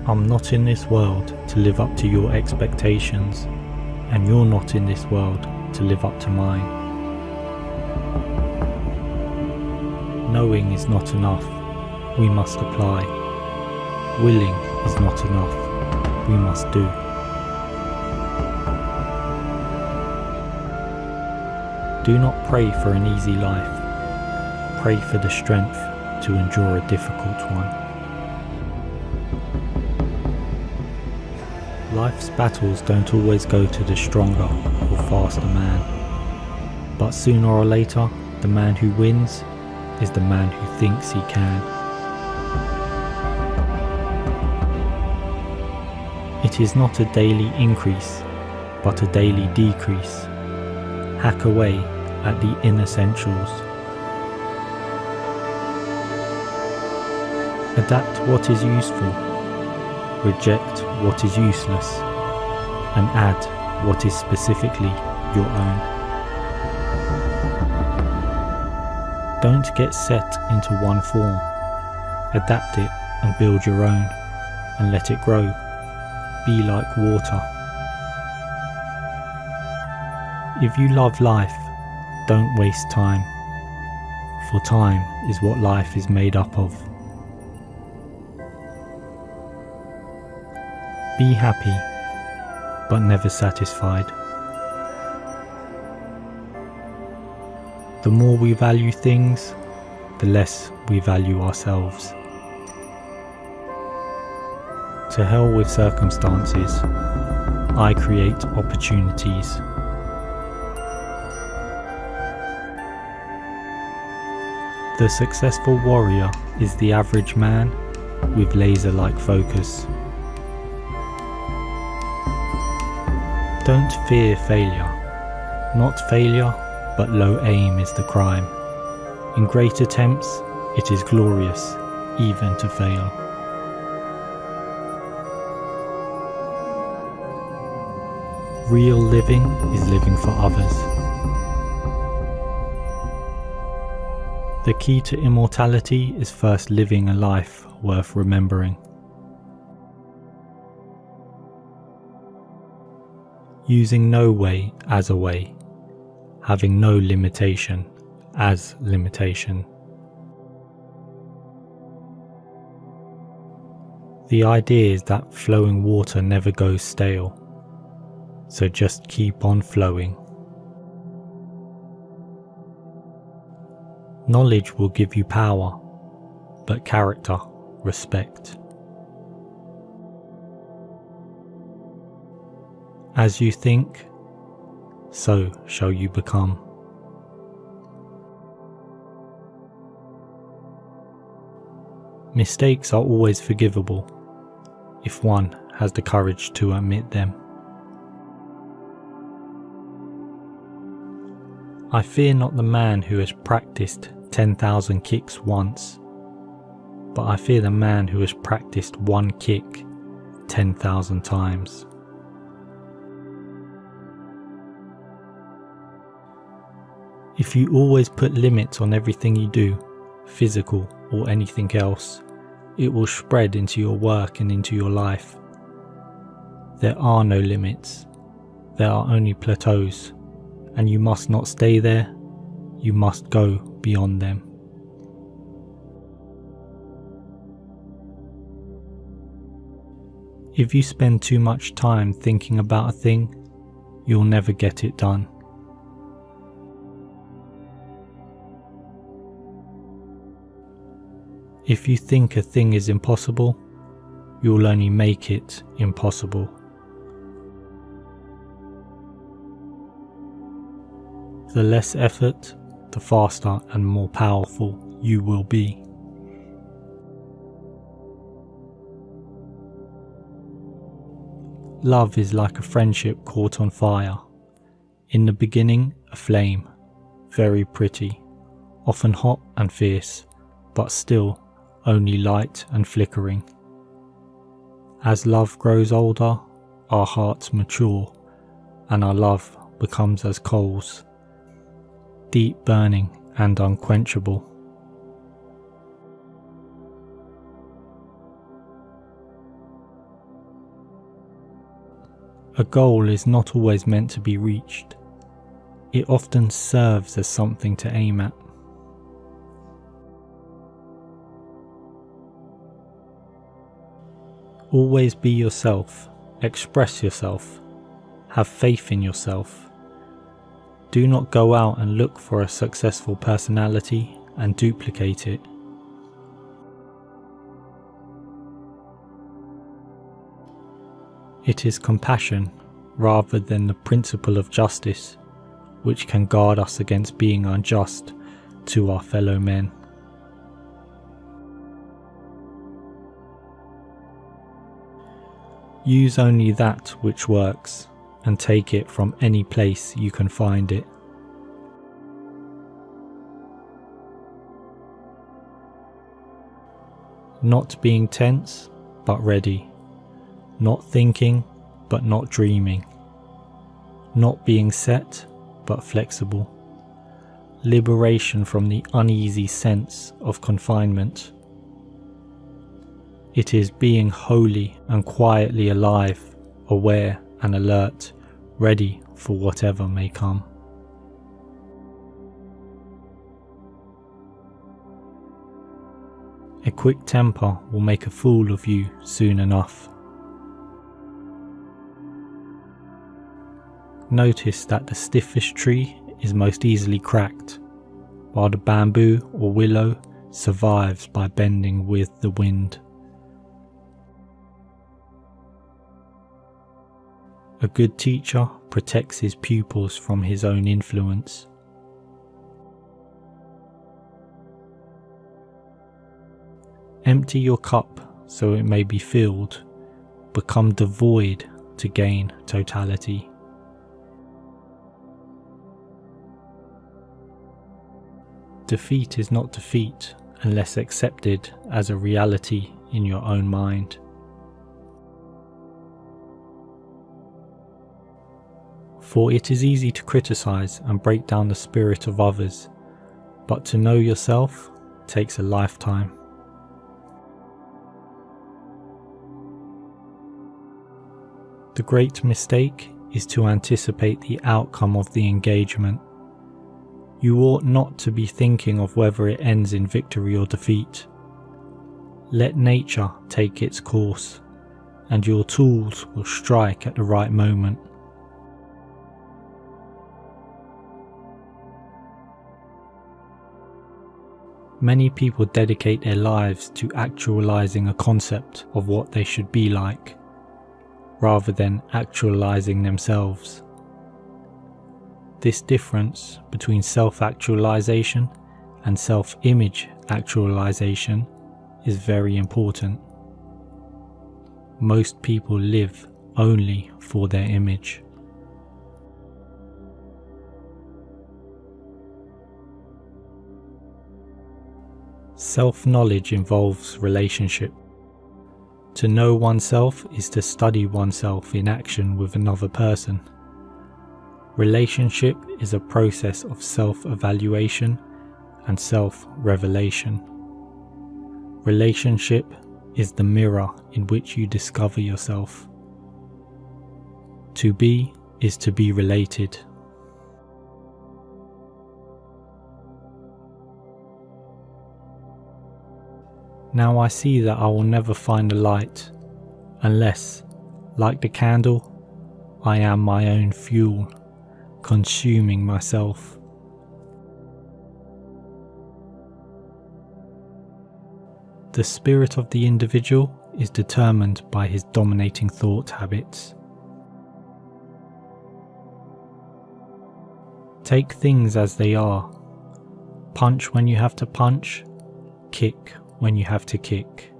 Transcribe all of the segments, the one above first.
I'm not in this world to live up to your expectations, and you're not in this world to live up to mine. Knowing is not enough, we must apply. Willing is not enough, we must do. Do not pray for an easy life, pray for the strength to endure a difficult one. Life's battles don't always go to the stronger or faster man, but sooner or later, the man who wins is the man who thinks he can. It is not a daily increase, but a daily decrease. Hack away at the inessentials. Adapt what is useful, reject what is useless, and add what is specifically your own. Don't get set into one form. Adapt it and build your own, and let it grow. Be like water. If you love life, don't waste time, for time is what life is made up of. Be happy, but never satisfied. The more we value things, the less we value ourselves. To hell with circumstances, I create opportunities. The successful warrior is the average man with laser-like focus. Don't fear failure. Not failure, but low aim is the crime. In great attempts, it is glorious, even to fail. Real living is living for others. The key to immortality is first living a life worth remembering. Using no way as a way, having no limitation as limitation. The idea is that flowing water never goes stale, so just keep on flowing. Knowledge will give you power, but character, respect. As you think, so shall you become. Mistakes are always forgivable, if one has the courage to admit them. I fear not the man who has practiced 10,000 kicks once, but I fear the man who has practiced one kick 10,000 times. If you always put limits on everything you do, physical or anything else, it will spread into your work and into your life. There are no limits, there are only plateaus, and you must not stay there, you must go beyond them. If you spend too much time thinking about a thing, you'll never get it done. If you think a thing is impossible, you'll only make it impossible. The less effort, the faster and more powerful you will be. Love is like a friendship caught on fire. In the beginning, a flame, very pretty, often hot and fierce, but still only light and flickering. As love grows older, our hearts mature, and our love becomes as coals, deep burning and unquenchable. A goal is not always meant to be reached. It often serves as something to aim at. Always be yourself, express yourself, have faith in yourself. Do not go out and look for a successful personality and duplicate it. It is compassion, rather than the principle of justice, which can guard us against being unjust to our fellow men. Use only that which works, and take it from any place you can find it. Not being tense, but ready. Not thinking, but not dreaming. Not being set, but flexible. Liberation from the uneasy sense of confinement. It is being wholly and quietly alive, aware and alert, ready for whatever may come. A quick temper will make a fool of you soon enough. Notice that the stiffest tree is most easily cracked, while the bamboo or willow survives by bending with the wind. A good teacher protects his pupils from his own influence. Empty your cup so it may be filled. Become devoid to gain totality. Defeat is not defeat unless accepted as a reality in your own mind. For it is easy to criticize and break down the spirit of others, but to know yourself takes a lifetime. The great mistake is to anticipate the outcome of the engagement. You ought not to be thinking of whether it ends in victory or defeat. Let nature take its course, and your tools will strike at the right moment. Many people dedicate their lives to actualizing a concept of what they should be like, rather than actualizing themselves. This difference between self-actualization and self-image actualization is very important. Most people live only for their image. Self-knowledge involves relationship. To know oneself is to study oneself in action with another person. Relationship is a process of self-evaluation and self-revelation. Relationship is the mirror in which you discover yourself. To be is to be related. Now I see that I will never find the light, unless, like the candle, I am my own fuel, consuming myself. The spirit of the individual is determined by his dominating thought habits. Take things as they are. Punch when you have to punch, kick when you have to kick.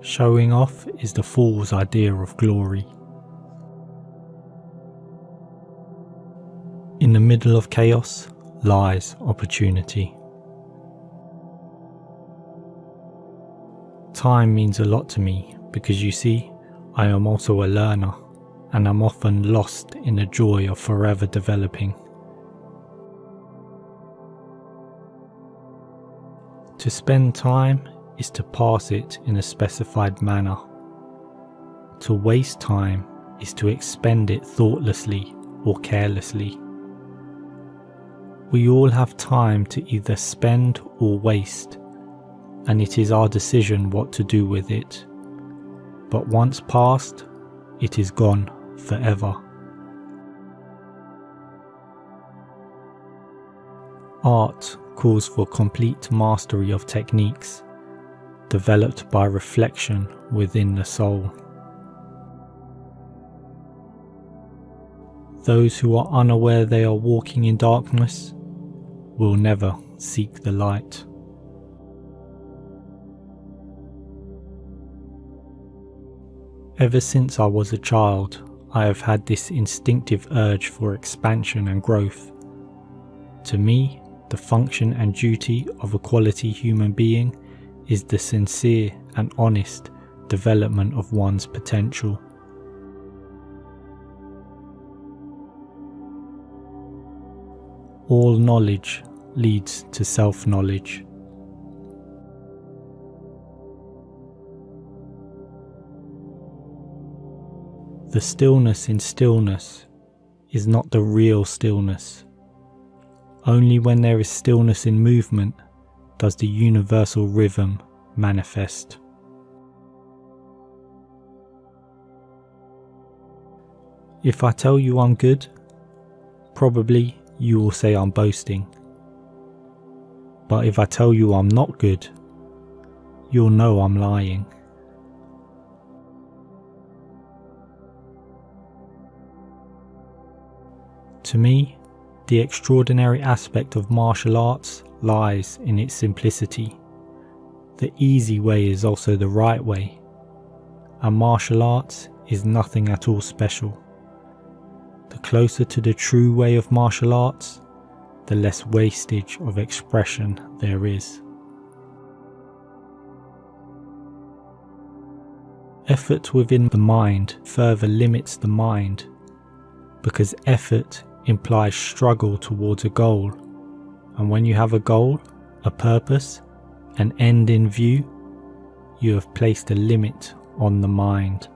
Showing off is the fool's idea of glory. In the middle of chaos lies opportunity. Time means a lot to me because you see, I am also a learner and I'm often lost in the joy of forever developing. To spend time is to pass it in a specified manner. To waste time is to expend it thoughtlessly or carelessly. We all have time to either spend or waste, and it is our decision what to do with it. But once past, it is gone forever. Art calls for complete mastery of techniques, developed by reflection within the soul. Those who are unaware they are walking in darkness will never seek the light. Ever since I was a child, I have had this instinctive urge for expansion and growth. To me, the function and duty of a quality human being is the sincere and honest development of one's potential. All knowledge leads to self-knowledge. The stillness in stillness is not the real stillness. Only when there is stillness in movement does the universal rhythm manifest. If I tell you I'm good, probably you will say I'm boasting. But if I tell you I'm not good, you'll know I'm lying. To me, the extraordinary aspect of martial arts lies in its simplicity. The easy way is also the right way, and martial arts is nothing at all special. The closer to the true way of martial arts, the less wastage of expression there is. Effort within the mind further limits the mind, because effort implies struggle towards a goal, and when you have a goal, a purpose, an end in view, you have placed a limit on the mind.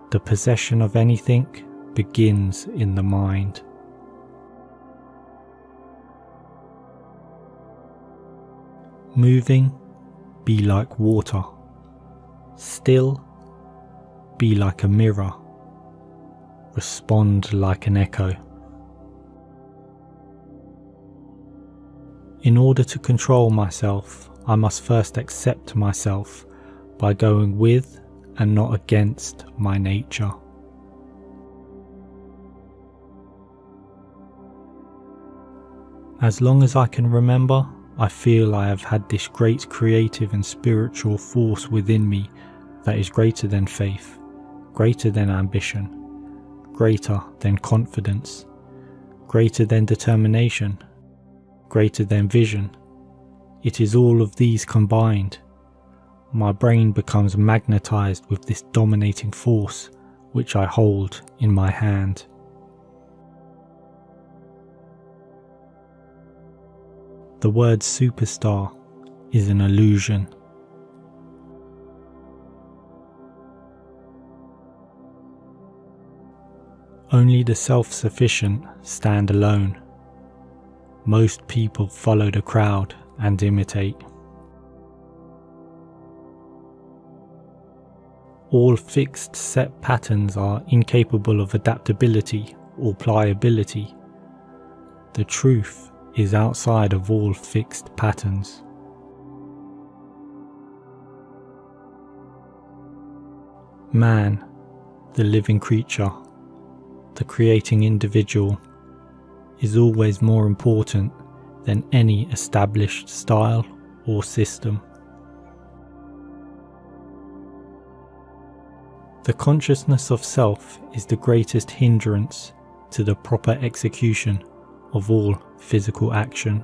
The possession of anything begins in the mind. Moving, be like water. Still, be like a mirror. Respond like an echo. In order to control myself, I must first accept myself by going with and not against my nature. As long as I can remember, I feel I have had this great creative and spiritual force within me that is greater than faith, greater than ambition, greater than confidence, greater than determination, greater than vision. It is all of these combined. My brain becomes magnetized with this dominating force which I hold in my hand. The word superstar is an illusion. Only the self-sufficient stand alone. Most people follow the crowd and imitate. All fixed set patterns are incapable of adaptability or pliability. The truth is outside of all fixed patterns. Man, the living creature, the creating individual, is always more important than any established style or system. The consciousness of self is the greatest hindrance to the proper execution of all physical action.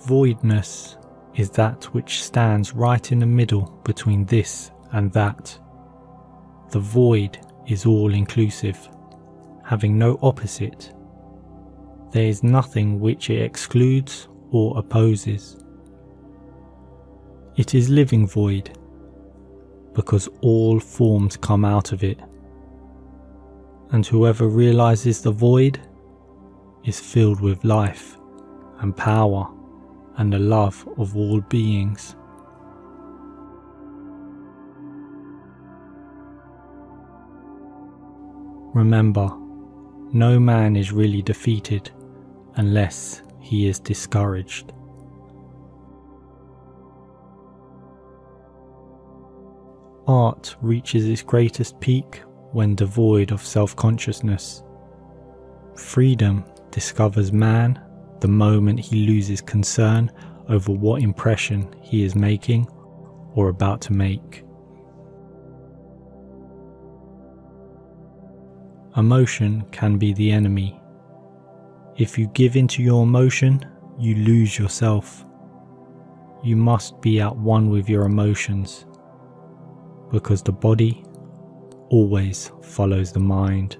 Voidness is that which stands right in the middle between this and that. The void is all inclusive, having no opposite. There is nothing which it excludes or opposes. It is living void, because all forms come out of it, and whoever realizes the void is filled with life and power and the love of all beings. Remember, no man is really defeated unless he is discouraged. Art reaches its greatest peak when devoid of self-consciousness. Freedom discovers man the moment he loses concern over what impression he is making or about to make. Emotion can be the enemy. If you give into your emotion, you lose yourself. You must be at one with your emotions, because the body always follows the mind.